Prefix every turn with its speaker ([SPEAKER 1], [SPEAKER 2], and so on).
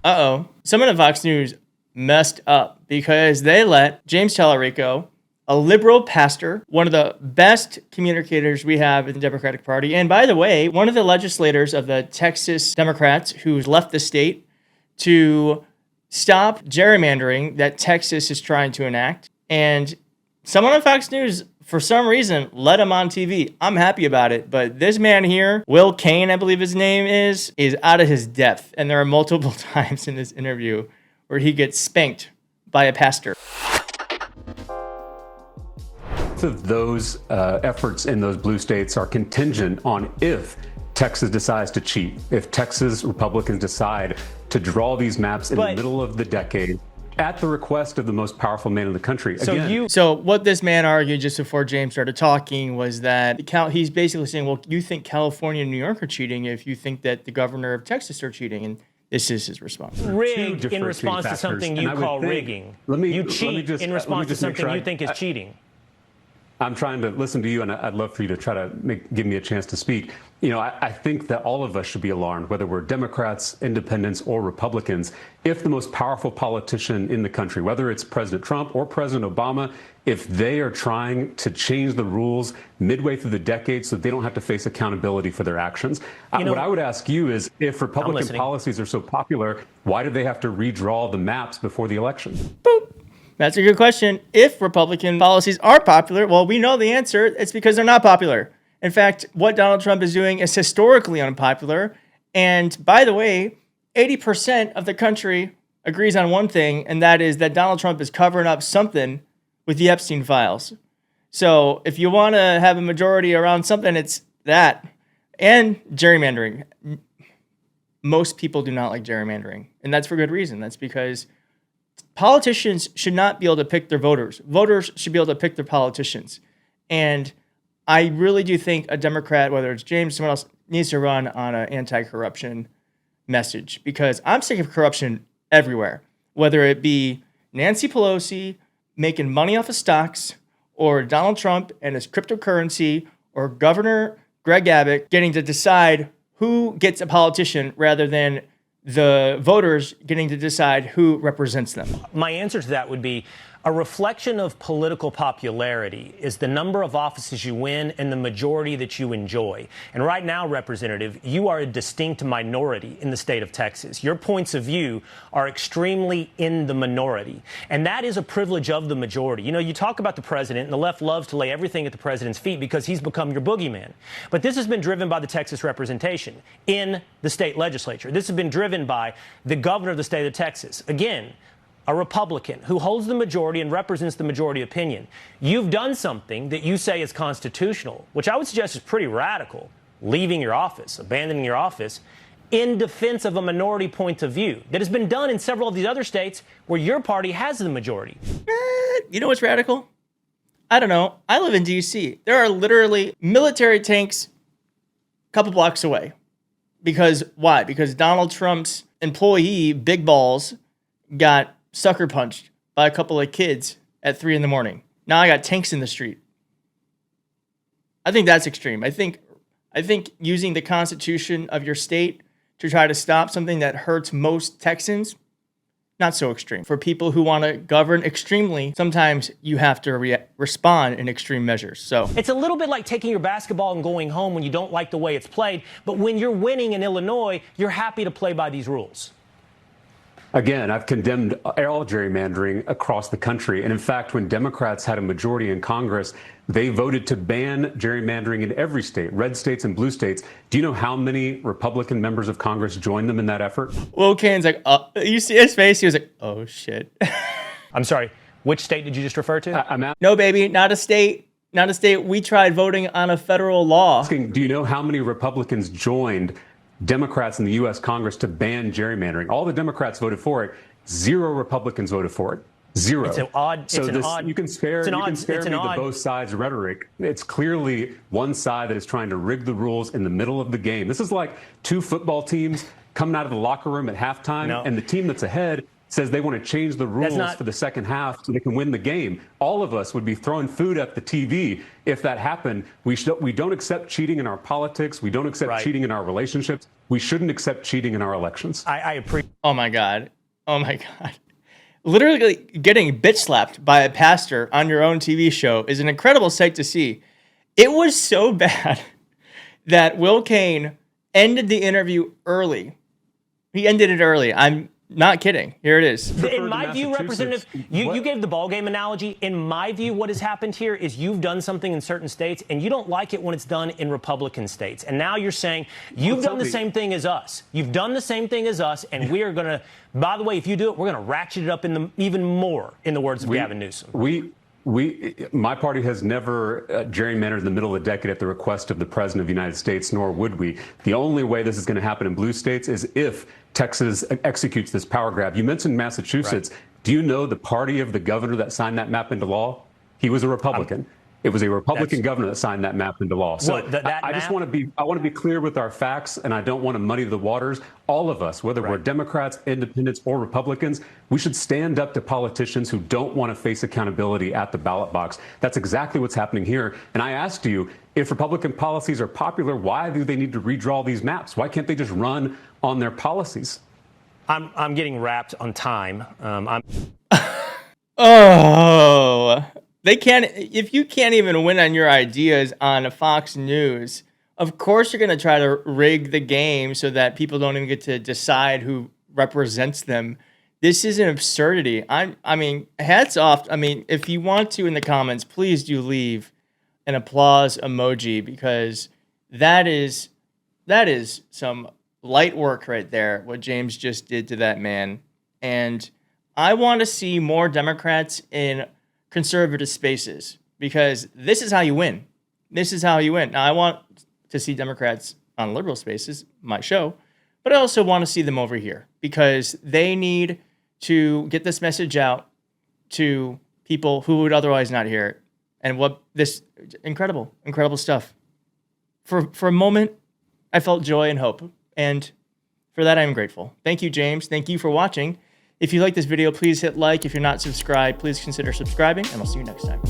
[SPEAKER 1] Uh-oh. Someone at Fox News messed up because they let James Talarico, a liberal pastor, one of the best communicators we have in the Democratic Party, and by the way, one of the legislators of the Texas Democrats who's left the state to stop gerrymandering that Texas is trying to enact. And someone on Fox News, for some reason, let him on TV. I'm happy about it, but this man here, Will Cain, I believe his name is out of his depth. And there are multiple times in this interview where he gets spanked by a pastor.
[SPEAKER 2] Of those efforts in those blue states are contingent on if Texas decides to cheat, if Texas Republicans decide to draw these maps in the middle of the decade at the request of the most powerful man in the country.
[SPEAKER 1] So what this man argued just before James started talking was that he's basically saying, well, you think California and New York are cheating if you think that the governor of Texas are cheating. And this is his response.
[SPEAKER 3] Rigged in response to something you call rigging. You cheat in response to something you think is cheating.
[SPEAKER 2] I'm trying to listen to you, and I'd love for you to try to give me a chance to speak. You know, I think that all of us should be alarmed, whether we're Democrats, independents, or Republicans, if the most powerful politician in the country, whether it's President Trump or President Obama, if they are trying to change the rules midway through the decade so that they don't have to face accountability for their actions. What I would ask you is, if Republican policies are so popular, why do they have to redraw the maps before the election?
[SPEAKER 1] Boop. That's a good question. If Republican policies are popular, well, we know the answer. It's because they're not popular. In fact, what Donald Trump is doing is historically unpopular. And by the way, 80% of the country agrees on one thing, and that is that Donald Trump is covering up something with the Epstein files. So if you want to have a majority around something, it's that. And gerrymandering. Most people do not like gerrymandering. And that's for good reason. That's because politicians should not be able to pick their voters. Voters should be able to pick their politicians. And I really do think a Democrat, whether it's James or someone else, needs to run on an anti-corruption message, because I'm sick of corruption everywhere, whether it be Nancy Pelosi making money off of stocks, or Donald Trump and his cryptocurrency, or Governor Greg Abbott getting to decide who gets a politician rather than the voters getting to decide who represents them.
[SPEAKER 3] My answer to that would be a reflection of political popularity is the number of offices you win and the majority that you enjoy. And right now, Representative, you are a distinct minority in the state of Texas. Your points of view are extremely in the minority. And that is a privilege of the majority. You know, you talk about the president, and the left loves to lay everything at the president's feet because he's become your boogeyman. But this has been driven by the Texas representation in the state legislature. This has been driven by the governor of the state of Texas. Again, a Republican who holds the majority and represents the majority opinion. You've done something that you say is constitutional, which I would suggest is pretty radical, leaving your office, abandoning your office, in defense of a minority point of view that has been done in several of these other states where your party has the majority.
[SPEAKER 1] You know what's radical? I don't know. I live in D.C. There are literally military tanks a couple blocks away. Because why? Because Donald Trump's employee, Big Balls, got sucker punched by a couple of kids at 3 a.m. Now I got tanks in the street. I think that's extreme. I think using the constitution of your state to try to stop something that hurts most Texans, not so extreme. For people who want to govern extremely, sometimes you have to respond in extreme measures. So
[SPEAKER 3] it's a little bit like taking your basketball and going home when you don't like the way it's played, but when you're winning in Illinois, you're happy to play by these rules.
[SPEAKER 2] Again, I've condemned all gerrymandering across the country. And in fact, when Democrats had a majority in Congress, they voted to ban gerrymandering in every state, red states and blue states. Do you know how many Republican members of Congress joined them in that effort?
[SPEAKER 1] Will Cain's like, you see his face? He was like, oh, shit.
[SPEAKER 3] I'm sorry. Which state did you just refer to?
[SPEAKER 1] No, baby, not a state. Not a state. We tried voting on a federal law.
[SPEAKER 2] Do you know how many Republicans joined Democrats in the U.S. Congress to ban gerrymandering? All the Democrats voted for it. 0 Republicans voted for it. 0.
[SPEAKER 3] It's an odd.
[SPEAKER 2] So
[SPEAKER 3] it's an odd.
[SPEAKER 2] You can spare me the both sides rhetoric. It's clearly one side that is trying to rig the rules in the middle of the game. This is like 2 football teams coming out of the locker room at halftime, and the team that's ahead says they want to change the rules
[SPEAKER 3] not-
[SPEAKER 2] for the second half so they can win the game. All of us would be throwing food at the TV if that happened. We don't accept cheating in our politics. We don't accept cheating in our relationships. We shouldn't accept cheating in our elections.
[SPEAKER 3] I appreciate.
[SPEAKER 1] Oh my God. Oh my God. Literally getting bitch slapped by a pastor on your own TV show is an incredible sight to see. It was so bad that Will Cain ended the interview early. He ended it early. I'm not kidding. Here it is.
[SPEAKER 3] In my view, Representative, you gave the ball game analogy. In my view, what has happened here is you've done something in certain states, and you don't like it when it's done in Republican states. And now you're saying you've done the same thing as us. You've done the same thing as us, and we are going to, by the way, if you do it, we're going to ratchet it up even more, in the words of Gavin Newsom.
[SPEAKER 2] My party has never gerrymandered in the middle of the decade at the request of the President of the United States, nor would we. The only way this is going to happen in blue states is if Texas executes this power grab. You mentioned Massachusetts. Right. Do you know the party of the governor that signed that map into law? He was a Republican. It was a Republican governor that signed that map into law. So I just want to be clear with our facts, and I don't want to muddy the waters. All of us, whether we're Democrats, independents, or Republicans, we should stand up to politicians who don't want to face accountability at the ballot box. That's exactly what's happening here. And I asked you, if Republican policies are popular, why do they need to redraw these maps? Why can't they just run on their policies?
[SPEAKER 3] I'm getting wrapped on time.
[SPEAKER 1] They can't, if you can't even win on your ideas on Fox News, of course you're going to try to rig the game so that people don't even get to decide who represents them. This is an absurdity. I mean, hats off. I mean, if you want to in the comments, please do leave an applause emoji, because that is some light work right there, what James just did to that man. And I want to see more Democrats in conservative spaces, because this is how you win. This is how you win. Now, I want to see Democrats on liberal spaces, my show, but I also want to see them over here, because they need to get this message out to people who would otherwise not hear it. And what this incredible stuff. For a moment, I felt joy and hope, and for that, I'm grateful. Thank you, James. Thank you for watching. If you like this video, please hit like. If you're not subscribed, please consider subscribing, and I'll see you next time.